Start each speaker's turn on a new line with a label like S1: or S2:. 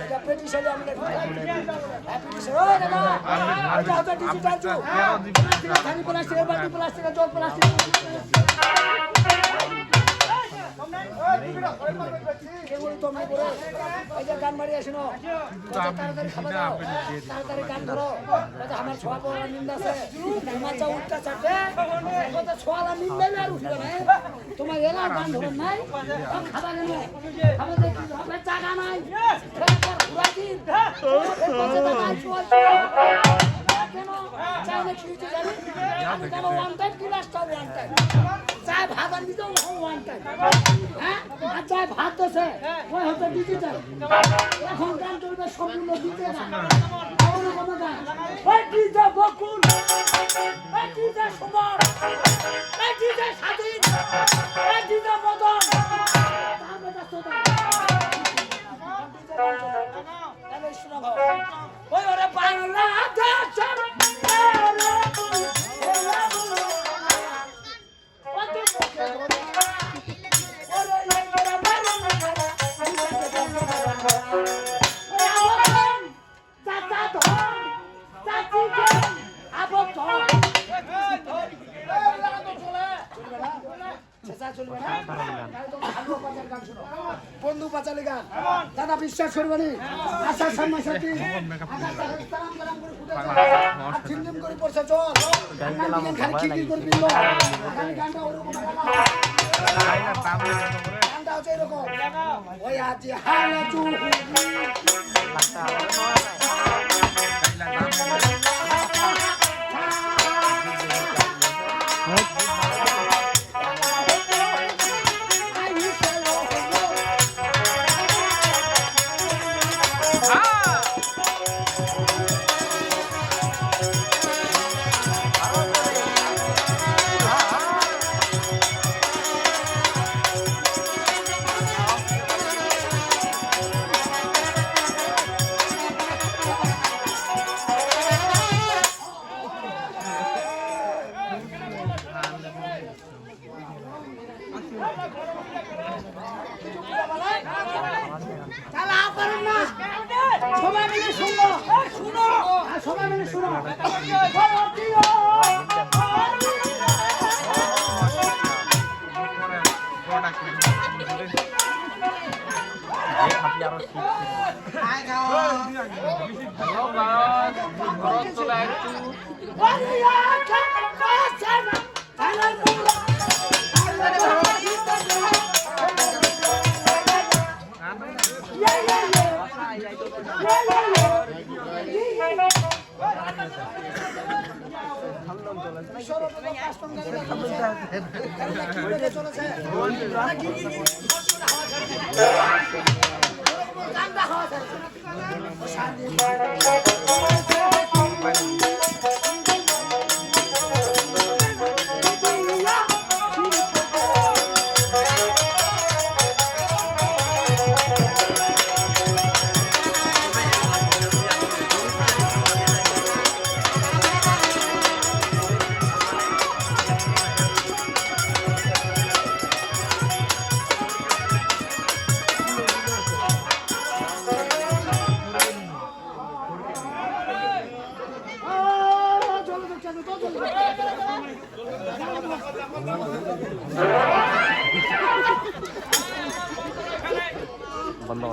S1: এটা পেটিশনে আমরা পেটিশন ও দাদা এটা হচ্ছে ডিজিটাল যুগ খালি প্লাস্টিক বাটি প্লাস্টিক জল প্লাস্টিক গান বাড়ি আসেন তাড়াতাড়ি খাবার দাও তাড়াতাড়ি গান ধরো আমার ছোয়া পড়া নিন্দা আছে আমার যা উল্টা চাপে ছোয়ালা নিন্দা আর উঠবে না তোমার এলার গান ধরেন নাই খাবার কেন খাবার জায়গা নাই ঘুরা দিন কেন চাই না খেলতে যাবে কেন ওয়ান টাইম ক্লাসটা ওয়ান টাইম চায় ভাত আনবি তো ওয়ান টাইম হ্যাঁ আর চায় ভাত দেশে ওই হচ্ছে ডিজিটাল এখন গান চলবে সম্পূর্ণ দিতে না কোনো গান ওই ডিজে বকুল ওই ডিজে সুমন ওই ডিজে স্বাধীন ওই ডিজে মদন ওই ওরে বাংলা দেশের বন্ধু পাচালি গান দাদা বিশ্বাস করবেনি আশা সম্মান সাথী ঝিমঝিম করে পড়ছে চল খালি খিলখিল করে দিল গানটা হচ্ছে এরকম ওই আজি হালে চুল সবাই মিলে শুনো শুনো সবাই মিলে শুনো
S2: বন্ধ